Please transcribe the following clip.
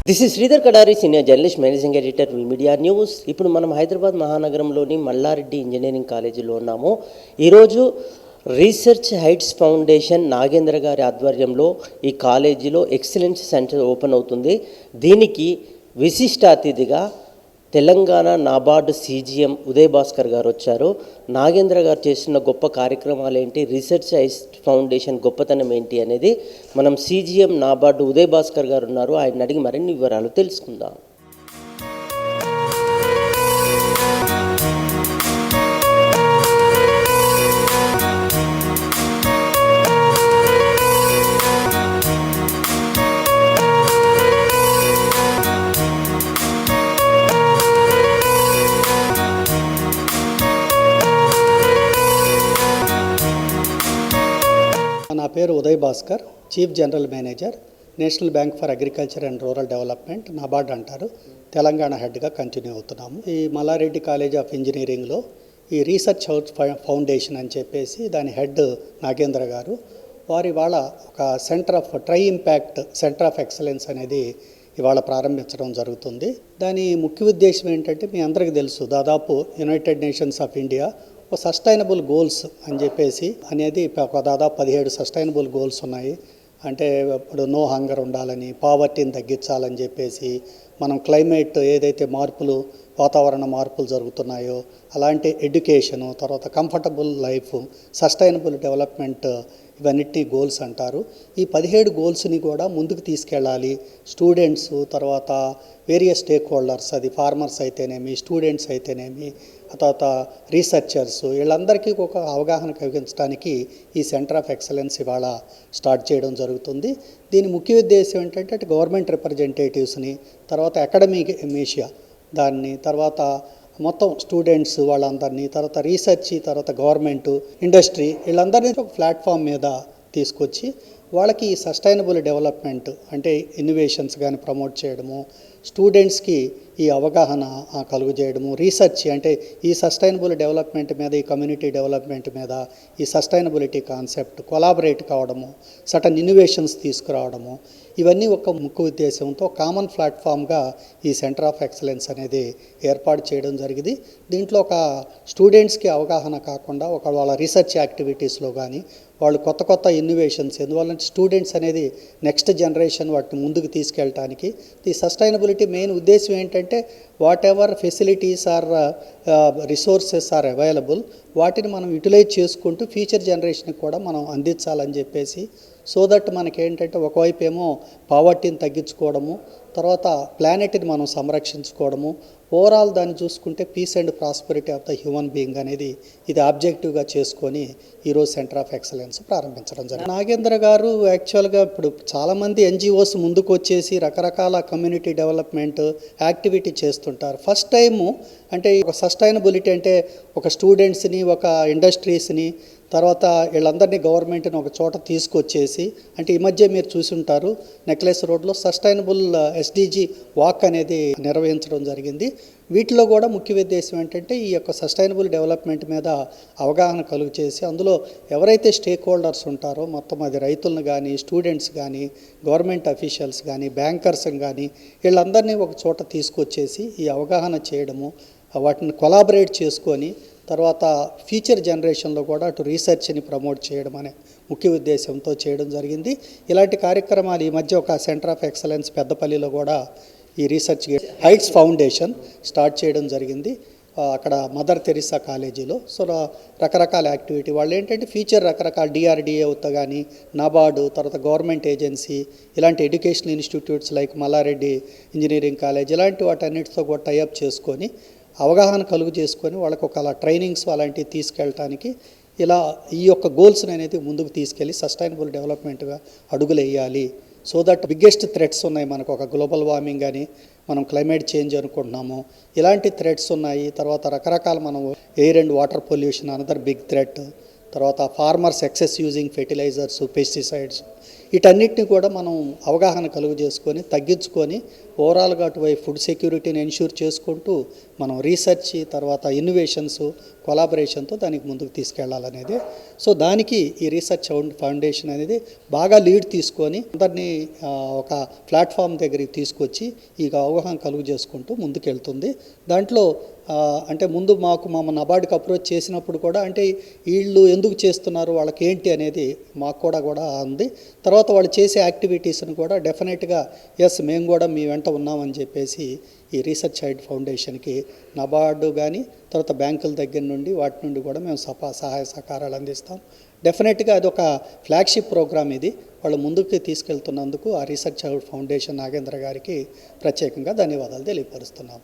This is Sridhar Kadari, senior journalist, managing editor, will media news. ఇప్పుడు మనం Hyderabad మహానగరంలోని Mallareddy engineering కాలేజీలో ఉన్నాము. ఈరోజు రీసెర్చ్ హైట్స్ ఫౌండేషన్ నాగేంద్ర గారి ఆధ్వర్యంలో ఈ కాలేజీలో ఎక్సలెన్స్ సెంటర్ ఓపెన్ అవుతుంది. దీనికి విశిష్ట అతిథిగా తెలంగాణ నాబార్డు సీజీఎం ఉదయ్ భాస్కర్ గారు వచ్చారు. నాగేంద్ర గారు చేసిన గొప్ప కార్యక్రమాలు ఏంటి, రీసెర్చ్ హైట్స్ ఫౌండేషన్ గొప్పతనం ఏంటి అనేది మనం సీజీఎం నాబార్డు ఉదయ్ భాస్కర్ గారు ఉన్నారు, ఆయన అడిగి మరిన్ని వివరాలు తెలుసుకుందాం. నా పేరు Uday Bhaskar, chief general manager, national bank for agriculture and rural development, NABARD అంటారు, తెలంగాణ హెడ్గా కంటిన్యూ అవుతున్నాము. ఈ మల్లారెడ్డి కాలేజ్ ఆఫ్ ఇంజనీరింగ్లో ఈ రీసెర్చ్ హౌస్ ఫౌండేషన్ అని చెప్పేసి దాని హెడ్ నాగేంద్ర గారు వారి ఇవాళ ఒక centre of try impact centre of excellence అనేది ఇవాళ ప్రారంభించడం జరుగుతుంది. దాని ముఖ్య ఉద్దేశం ఏంటంటే మీ అందరికీ తెలుసు, దాదాపు United nations of India sustainable goals అని చెప్పేసి అనేది ఒక దాదాపు 17 సస్టైనబుల్ గోల్స్ ఉన్నాయి. అంటే ఇప్పుడు నో హంగర్ ఉండాలని, పావర్టీని తగ్గించాలని చెప్పేసి, మనం క్లైమేట్ ఏదైతే మార్పులు, వాతావరణ మార్పులు జరుగుతున్నాయో అలాంటి ఎడ్యుకేషను, తర్వాత కంఫర్టబుల్ లైఫ్, సస్టైనబుల్ డెవలప్మెంట్, ఇవన్నిటినీ గోల్స్ అంటారు. ఈ 17 గోల్స్ని కూడా ముందుకు తీసుకెళ్ళాలి. స్టూడెంట్స్, తర్వాత వేరియస్ స్టేక్ హోల్డర్స్, అది ఫార్మర్స్ అయితేనేమి, స్టూడెంట్స్ అయితేనేమి, తర్వాత రీసెర్చర్స్, వీళ్ళందరికీ ఒక అవగాహన కలిగించడానికి ఈ సెంటర్ ఆఫ్ ఎక్సలెన్స్ ఇవాళ స్టార్ట్ చేయడం జరుగుతుంది. దీని ముఖ్య ఉద్దేశం ఏంటంటే గవర్నమెంట్ రిప్రజెంటేటివ్స్ని, తర్వాత అకాడమిక్ మీషియా దాన్ని, తర్వాత మొత్తం స్టూడెంట్స్ వాళ్ళందరినీ, తర్వాత రీసెర్చ్, తర్వాత గవర్నమెంటు, ఇండస్ట్రీ, వీళ్ళందరినీ ఒక ప్లాట్ఫామ్ మీద తీసుకొచ్చి వాళ్ళకి సస్టైనబుల్ డెవలప్మెంట్ అంటే ఇన్నోవేషన్స్ కానీ ప్రమోట్ చేయడము, స్టూడెంట్స్కి ఈ అవగాహన కలుగు చేయడము, రీసెర్చ్ అంటే ఈ సస్టైనబుల్ డెవలప్మెంట్ మీద, ఈ కమ్యూనిటీ డెవలప్మెంట్ మీద, ఈ సస్టైనబిలిటీ కాన్సెప్ట్ కొలాబరేట్ కావడము, సటన్ ఇన్నోవేషన్స్ తీసుకురావడము, ఇవన్నీ ఒక ముఖ్య ఉద్దేశంతో కామన్ ప్లాట్ఫామ్గా ఈ సెంటర్ ఆఫ్ ఎక్సలెన్స్ అనేది ఏర్పాటు చేయడం జరిగింది. దీంట్లో ఒక స్టూడెంట్స్కి అవగాహన కాకుండా ఒక వాళ్ళ రీసెర్చ్ యాక్టివిటీస్లో కానీ వాళ్ళు కొత్త కొత్త ఇన్నోవేషన్స్, ఎందువల్లంటే స్టూడెంట్స్ అనేది నెక్స్ట్ జనరేషన్ వాటిని ముందుకు తీసుకెళ్ళటానికి ఈ సస్టైనబిలిటీ మెయిన్ ఉద్దేశం ఏంటంటే whatever facilities or resources are available, వాటిని మనం యూటిలైజ్ చేసుకుంటూ ఫ్యూచర్ జనరేషన్కి కూడా మనం అందించాలని చెప్పేసి, సో దట్ మనకేంటంటే ఒకవైపు ఏమో పావర్టీని తగ్గించుకోవడము, తర్వాత ప్లానెట్ని మనం సంరక్షించుకోవడము, ఓవరాల్ దాన్ని చూసుకుంటే peace and prosperity of the human being అనేది ఇది ఆబ్జెక్టివ్గా చేసుకొని ఈరోజు సెంటర్ ఆఫ్ ఎక్సలెన్స్ ప్రారంభించడం జరిగింది. నాగేంద్ర గారు యాక్చువల్గా ఇప్పుడు చాలామంది ఎన్జిఓస్ ముందుకు వచ్చేసి రకరకాల కమ్యూనిటీ డెవలప్మెంట్ యాక్టివిటీ చేస్తుంటారు. ఫస్ట్ టైము అంటే ఒక సస్టైనబిలిటీ అంటే ఒక స్టూడెంట్స్ని, ఒక ఇండస్ట్రీస్ని, తర్వాత వీళ్ళందరినీ గవర్నమెంట్ని ఒక చోట తీసుకొచ్చేసి, అంటే ఈ మధ్య మీరు చూసుంటారు నెక్లెస్ రోడ్లో సస్టైనబుల్ ఎస్డిజి వాక్ అనేది నిర్వహించడం జరిగింది. వీటిలో కూడా ముఖ్య ఉద్దేశం ఏంటంటే ఈ యొక్క సస్టైనబుల్ డెవలప్మెంట్ మీద అవగాహన కలుగు చేసి, అందులో ఎవరైతే స్టేక్ హోల్డర్స్ ఉంటారో మొత్తం అది రైతులను కానీ, స్టూడెంట్స్ కానీ, గవర్నమెంట్ అఫీషియల్స్ కానీ, బ్యాంకర్స్ కానీ, వీళ్ళందరినీ ఒక చోట తీసుకొచ్చేసి ఈ అవగాహన చేయడము, వాటిని కొలాబరేట్ చేసుకొని తర్వాత ఫ్యూచర్ జనరేషన్లో కూడా అటు రీసెర్చ్ని ప్రమోట్ చేయడం అనే ముఖ్య ఉద్దేశంతో చేయడం జరిగింది. ఇలాంటి కార్యక్రమాలు ఈ మధ్య ఒక సెంటర్ ఆఫ్ ఎక్సలెన్స్ పెద్దపల్లిలో కూడా ఈ రీసెర్చ్ హైట్స్ ఫౌండేషన్ స్టార్ట్ చేయడం జరిగింది. అక్కడ మదర్ తెరిసా కాలేజీలో. సో రకరకాల యాక్టివిటీ వాళ్ళు ఏంటంటే ఫ్యూచర్ రకరకాల డిఆర్డిఏతో కానీ, నాబార్డు, తర్వాత గవర్నమెంట్ ఏజెన్సీ, ఇలాంటి educational institutes like Malla Reddy engineering college, ఇలాంటి వాటన్నిటితో కూడా టైఅప్ చేసుకొని అవగాహన కలుగు చేసుకొని వాళ్ళకు ఒక అలా ట్రైనింగ్స్ అలాంటివి తీసుకెళ్ళటానికి ఇలా ఈ యొక్క గోల్స్ని అనేది ముందుకు తీసుకెళ్ళి సస్టైనబుల్ డెవలప్మెంట్గా అడుగులు వేయాలి. సో దట్ బిగ్గెస్ట్ థ్రెట్స్ ఉన్నాయి మనకు, ఒక గ్లోబల్ వార్మింగ్ కానీ, మనం క్లైమేట్ చేంజ్ అనుకుంటున్నాము, ఇలాంటి థ్రెట్స్ ఉన్నాయి. తర్వాత రకరకాల మనం air and water pollution another big threat, తర్వాత farmers excess using fertilisers, pesticides, వీటన్నిటిని కూడా మనం అవగాహన కలుగు చేసుకొని తగ్గించుకొని ఓవరాల్గా అటువైపు ఫుడ్ సెక్యూరిటీని ఎన్ష్యూర్ చేసుకుంటూ మనం రీసెర్చ్ తర్వాత ఇన్నోవేషన్స్ కొలాబరేషన్తో దానికి ముందుకు తీసుకెళ్లాలనేది. సో దానికి ఈ రీసెర్చ్ ఫౌండేషన్ అనేది బాగా లీడ్ తీసుకొని అందరినీ ఒక ప్లాట్ఫామ్ దగ్గరికి తీసుకొచ్చి ఈ అవగాహన కలుగు చేసుకుంటూ ముందుకెళ్తుంది. దాంట్లో అంటే ముందు మా నబార్డుకి అప్రోచ్ చేసినప్పుడు కూడా అంటే వీళ్ళు ఎందుకు చేస్తున్నారు, వాళ్ళకి ఏంటి అనేది మాకు కూడా ఉంది. తర్వాత వాళ్ళు చేసే యాక్టివిటీస్ని కూడా డెఫినెట్గా ఎస్ మేము కూడా మీ వెంట ఉన్నామని చెప్పేసి ఈ రీసెర్చ్ హైడ్ ఫౌండేషన్కి నబార్డు కానీ తర్వాత బ్యాంకుల దగ్గర నుండి వాటి నుండి కూడా మేము సహాయ సహకారాలు అందిస్తాం. డెఫినెట్గా అది ఒక ఫ్లాగ్షిప్ ప్రోగ్రామ్. ఇది వాళ్ళు ముందుకు తీసుకెళ్తున్నందుకు ఆ రీసెర్చ్ హైడ్ ఫౌండేషన్ నాగేంద్ర గారికి ప్రత్యేకంగా ధన్యవాదాలు తెలియపరుస్తున్నాం.